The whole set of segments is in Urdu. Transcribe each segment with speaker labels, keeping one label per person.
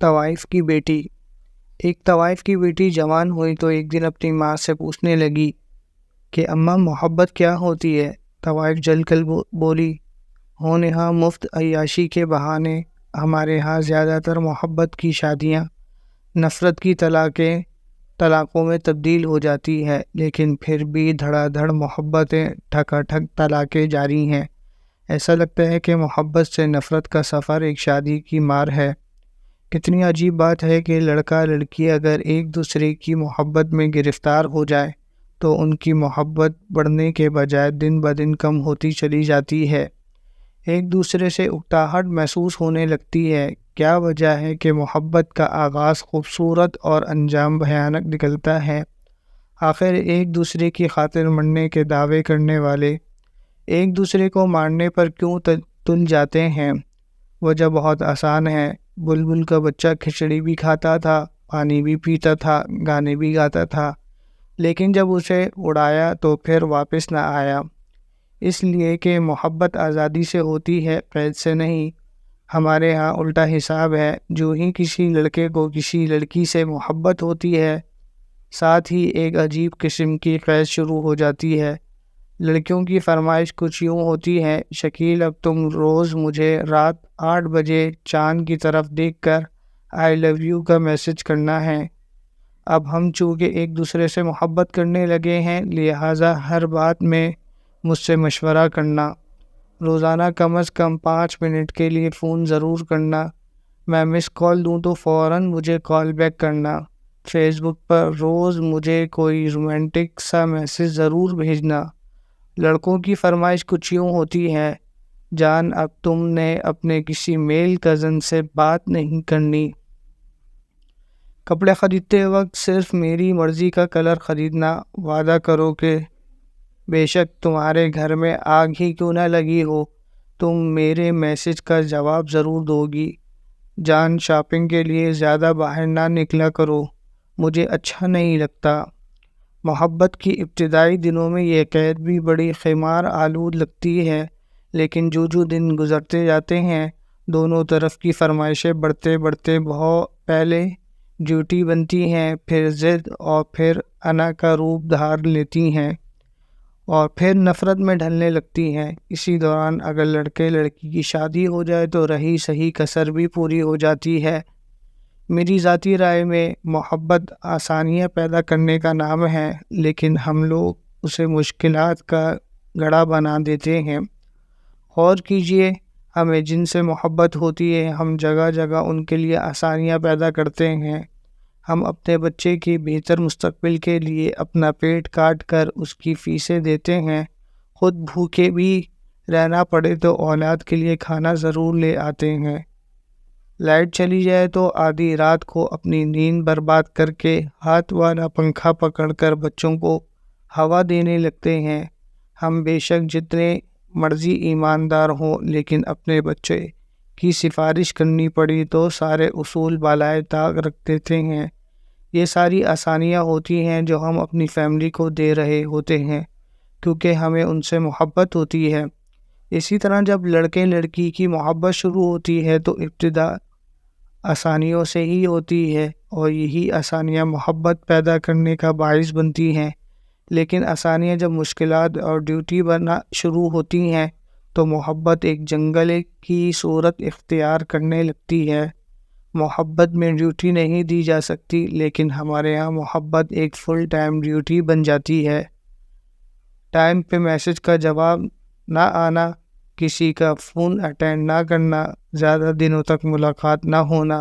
Speaker 1: طوائف کی بیٹی۔ ایک طوائف کی بیٹی جوان ہوئی تو ایک دن اپنی ماں سے پوچھنے لگی کہ اماں محبت کیا ہوتی ہے؟ طوائف جل کر بولی، ہونہا مفت عیاشی کے بہانے ہمارے ہاں زیادہ تر محبت کی شادیاں نفرت کی طلاقوں میں تبدیل ہو جاتی ہے، لیکن پھر بھی دھڑا دھڑ محبتیں ٹھکا ٹھک طلاقیں جاری ہیں۔ ایسا لگتا ہے کہ محبت سے نفرت کا سفر ایک شادی کی مار ہے۔ کتنی عجیب بات ہے کہ لڑکا لڑکی اگر ایک دوسرے کی محبت میں گرفتار ہو جائے تو ان کی محبت بڑھنے کے بجائے دن بدن کم ہوتی چلی جاتی ہے۔ ایک دوسرے سے اکتاہٹ محسوس ہونے لگتی ہے۔ کیا وجہ ہے کہ محبت کا آغاز خوبصورت اور انجام بھیانک نکلتا ہے؟ آخر ایک دوسرے کی خاطر مرنے کے دعوے کرنے والے ایک دوسرے کو مارنے پر کیوں تل جاتے ہیں؟ وجہ بہت آسان ہے۔ بلبل کا بچہ کھچڑی بھی کھاتا تھا، پانی بھی پیتا تھا، گانے بھی گاتا تھا، لیکن جب اسے اڑایا تو پھر واپس نہ آیا۔ اس لیے کہ محبت آزادی سے ہوتی ہے، قید سے نہیں۔ ہمارے ہاں الٹا حساب ہے۔ جو ہی کسی لڑکے کو کسی لڑکی سے محبت ہوتی ہے، ساتھ ہی ایک عجیب قسم کی قید شروع ہو جاتی ہے۔ لڑکیوں کی فرمائش کچھ یوں ہوتی ہے، شکیل اب تم روز مجھے رات 8 بجے چاند کی طرف دیکھ کر آئی لو یو کا میسج کرنا ہے۔ اب ہم چونکہ ایک دوسرے سے محبت کرنے لگے ہیں، لہٰذا ہر بات میں مجھ سے مشورہ کرنا، روزانہ کم از کم 5 منٹ کے لیے فون ضرور کرنا، میں مس کال دوں تو فوراً مجھے کال بیک کرنا، فیس بک پر روز مجھے کوئی رومانٹک سا میسج ضرور بھیجنا۔ لڑکوں کی فرمائش کچھ یوں ہوتی ہے، جان اب تم نے اپنے کسی میل کزن سے بات نہیں کرنی۔ کپڑے خریدتے وقت صرف میری مرضی کا کلر خریدنا، وعدہ کرو کہ بے شک تمہارے گھر میں آگ ہی کیوں نہ لگی ہو، تم میرے میسج کا جواب ضرور دو گی۔ جان شاپنگ کے لیے زیادہ باہر نہ نکلا کرو، مجھے اچھا نہیں لگتا۔ محبت کی ابتدائی دنوں میں یہ قید بھی بڑی خمار آلود لگتی ہے، لیکن جو دن گزرتے جاتے ہیں، دونوں طرف کی فرمائشیں بڑھتے بڑھتے بہت پہلے ڈیوٹی بنتی ہیں، پھر ضد اور پھر انا کا روپ دھار لیتی ہیں اور پھر نفرت میں ڈھلنے لگتی ہیں۔ اسی دوران اگر لڑکے لڑکی کی شادی ہو جائے تو رہی سہی کسر بھی پوری ہو جاتی ہے۔ میری ذاتی رائے میں محبت آسانیاں پیدا کرنے کا نام ہے، لیکن ہم لوگ اسے مشکلات کا گڑھا بنا دیتے ہیں۔ غور کیجئے، ہمیں جن سے محبت ہوتی ہے، ہم جگہ جگہ ان کے لیے آسانیاں پیدا کرتے ہیں۔ ہم اپنے بچے کی بہتر مستقبل کے لیے اپنا پیٹ کاٹ کر اس کی فیسیں دیتے ہیں، خود بھوکے بھی رہنا پڑے تو اولاد کے لیے کھانا ضرور لے آتے ہیں۔ لائٹ چلی جائے تو آدھی رات کو اپنی نیند برباد کر کے ہاتھ والا پنکھا پکڑ کر بچوں کو ہوا دینے لگتے ہیں۔ ہم بے شک جتنے مرضی ایماندار ہوں، لیکن اپنے بچے کی سفارش کرنی پڑی تو سارے اصول بالائے طاق رکھ دیتے ہیں۔ یہ ساری آسانیاں ہوتی ہیں جو ہم اپنی فیملی کو دے رہے ہوتے ہیں، کیونکہ ہمیں ان سے محبت ہوتی ہے۔ اسی طرح جب لڑکے لڑکی کی محبت شروع ہوتی ہے تو ابتدا آسانیوں سے ہی ہوتی ہے، اور یہی آسانیاں محبت پیدا کرنے کا باعث بنتی ہیں۔ لیکن آسانیاں جب مشکلات اور ڈیوٹی بننا شروع ہوتی ہیں تو محبت ایک جنگل کی صورت اختیار کرنے لگتی ہے۔ محبت میں ڈیوٹی نہیں دی جا سکتی، لیکن ہمارے ہاں محبت ایک فل ٹائم ڈیوٹی بن جاتی ہے۔ ٹائم پہ میسج کا جواب نہ آنا، کسی کا فون اٹینڈ نہ کرنا، زیادہ دنوں تک ملاقات نہ ہونا،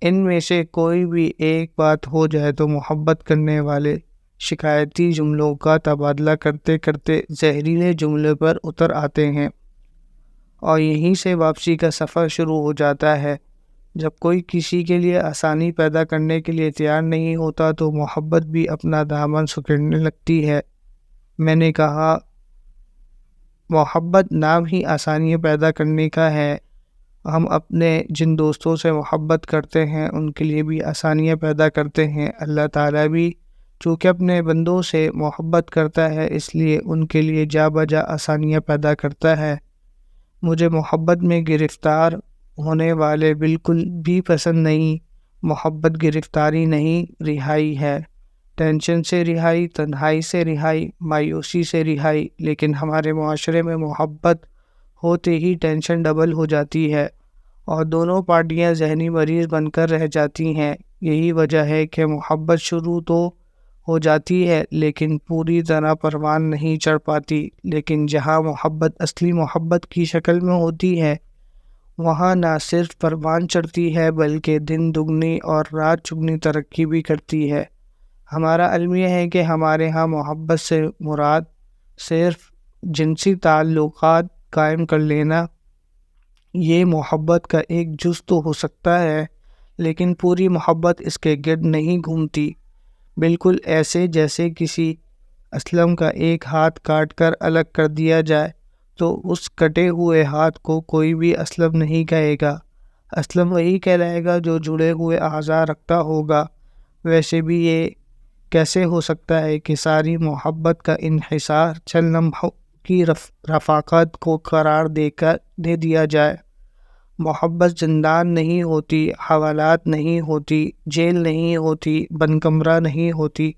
Speaker 1: ان میں سے کوئی بھی ایک بات ہو جائے تو محبت کرنے والے شکایتی جملوں کا تبادلہ کرتے کرتے زہریلے جملے پر اتر آتے ہیں، اور یہیں سے واپسی کا سفر شروع ہو جاتا ہے۔ جب کوئی کسی کے لیے آسانی پیدا کرنے کے لیے تیار نہیں ہوتا تو محبت بھی اپنا دامن سکیڑنے لگتی ہے۔ میں نے کہا، محبت نام ہی آسانیاں پیدا کرنے کا ہے۔ ہم اپنے جن دوستوں سے محبت کرتے ہیں ان کے لیے بھی آسانیاں پیدا کرتے ہیں۔ اللہ تعالیٰ بھی چونکہ اپنے بندوں سے محبت کرتا ہے، اس لیے ان کے لیے جا بجا آسانیاں پیدا کرتا ہے۔ مجھے محبت میں گرفتار ہونے والے بالکل بھی پسند نہیں۔ محبت گرفتاری نہیں، رہائی ہے۔ ٹینشن سے رہائی، تنہائی سے رہائی، مایوسی سے رہائی۔ لیکن ہمارے معاشرے میں محبت ہوتے ہی ٹینشن ڈبل ہو جاتی ہے اور دونوں پارٹیاں ذہنی مریض بن کر رہ جاتی ہیں۔ یہی وجہ ہے کہ محبت شروع تو ہو جاتی ہے لیکن پوری طرح پروان نہیں چڑھ پاتی۔ لیکن جہاں محبت اصلی محبت کی شکل میں ہوتی ہے وہاں نہ صرف پروان چڑھتی ہے بلکہ دن دگنی اور رات چگنی ترقی بھی کرتی ہے۔ ہمارا علم یہ ہے کہ ہمارے ہاں محبت سے مراد صرف جنسی تعلقات قائم کر لینا یہ محبت کا ایک جز تو ہو سکتا ہے، لیکن پوری محبت اس کے گرد نہیں گھومتی۔ بالکل ایسے جیسے کسی اسلم کا ایک ہاتھ کاٹ کر الگ کر دیا جائے تو اس کٹے ہوئے ہاتھ کو کوئی بھی اسلم نہیں کہے گا۔ اسلم وہی کہلائے گا جو جڑے ہوئے اعضاء رکھتا ہوگا۔ ویسے بھی یہ کیسے ہو سکتا ہے کہ ساری محبت کا انحصار چند لمحوں کی رفاقت کو قرار دے دیا جائے؟ محبت زندان نہیں ہوتی، حوالات نہیں ہوتی، جیل نہیں ہوتی، بند کمرہ نہیں ہوتی،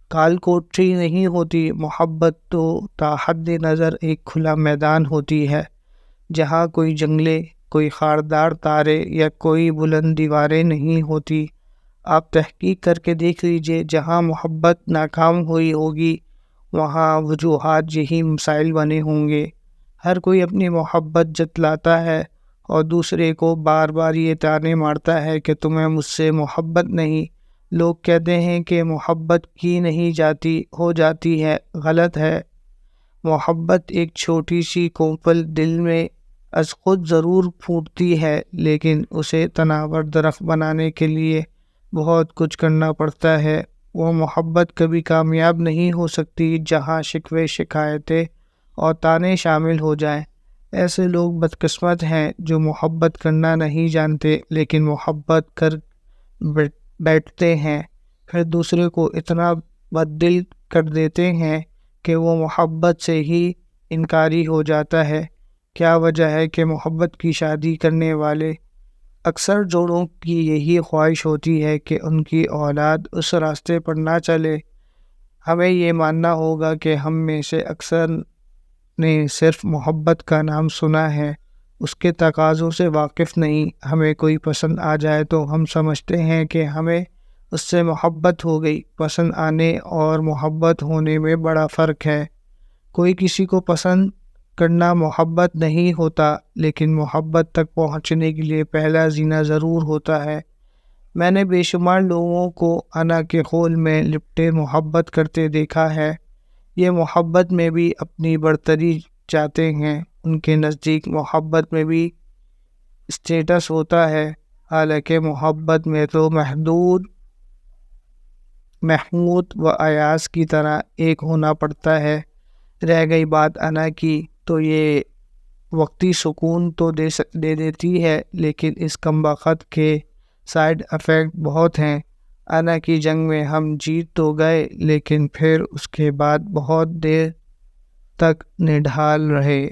Speaker 1: کال کوٹری نہیں ہوتی۔ محبت تو تا حد نظر ایک کھلا میدان ہوتی ہے جہاں کوئی جنگلے، کوئی خاردار تارے یا کوئی بلند دیواریں نہیں ہوتی۔ آپ تحقیق کر کے دیکھ لیجئے، جہاں محبت ناکام ہوئی ہوگی وہاں وجوہات یہی مسائل بنے ہوں گے۔ ہر کوئی اپنی محبت جتلاتا ہے اور دوسرے کو بار بار یہ طعنے مارتا ہے کہ تمہیں مجھ سے محبت نہیں۔ لوگ کہتے ہیں کہ محبت کی نہیں جاتی، ہو جاتی ہے۔ غلط ہے۔ محبت ایک چھوٹی سی کونپل دل میں از خود ضرور پھوٹتی ہے، لیکن اسے تناور درخت بنانے کے لیے بہت کچھ کرنا پڑتا ہے۔ وہ محبت کبھی کامیاب نہیں ہو سکتی جہاں شکوے، شکایتیں اور طعنے شامل ہو جائیں۔ ایسے لوگ بدقسمت ہیں جو محبت کرنا نہیں جانتے لیکن محبت کر بیٹھتے ہیں، پھر دوسرے کو اتنا بددل کر دیتے ہیں کہ وہ محبت سے ہی انکاری ہو جاتا ہے۔ کیا وجہ ہے کہ محبت کی شادی کرنے والے اکثر جوڑوں کی یہی خواہش ہوتی ہے کہ ان کی اولاد اس راستے پر نہ چلے۔ ہمیں یہ ماننا ہوگا کہ ہم میں سے اکثر نے صرف محبت کا نام سنا ہے، اس کے تقاضوں سے واقف نہیں۔ ہمیں کوئی پسند آ جائے تو ہم سمجھتے ہیں کہ ہمیں اس سے محبت ہو گئی۔ پسند آنے اور محبت ہونے میں بڑا فرق ہے۔ کوئی کسی کو پسند کرنا محبت نہیں ہوتا، لیکن محبت تک پہنچنے کے لیے پہلا زینہ ضرور ہوتا ہے۔ میں نے بے شمار لوگوں کو انا کے خول میں لپٹے محبت کرتے دیکھا ہے۔ یہ محبت میں بھی اپنی برتری چاہتے ہیں۔ ان کے نزدیک محبت میں بھی اسٹیٹس ہوتا ہے، حالانکہ محبت میں تو محمود و ایاز کی طرح ایک ہونا پڑتا ہے۔ رہ گئی بات انا کی، تو یہ وقتی سکون تو دے دیتی ہے، لیکن اس کمبخت کے سائیڈ ایفیکٹ بہت ہیں۔ انا کی جنگ میں ہم جیت تو گئے لیکن پھر اس کے بعد بہت دیر تک نڈھال رہے۔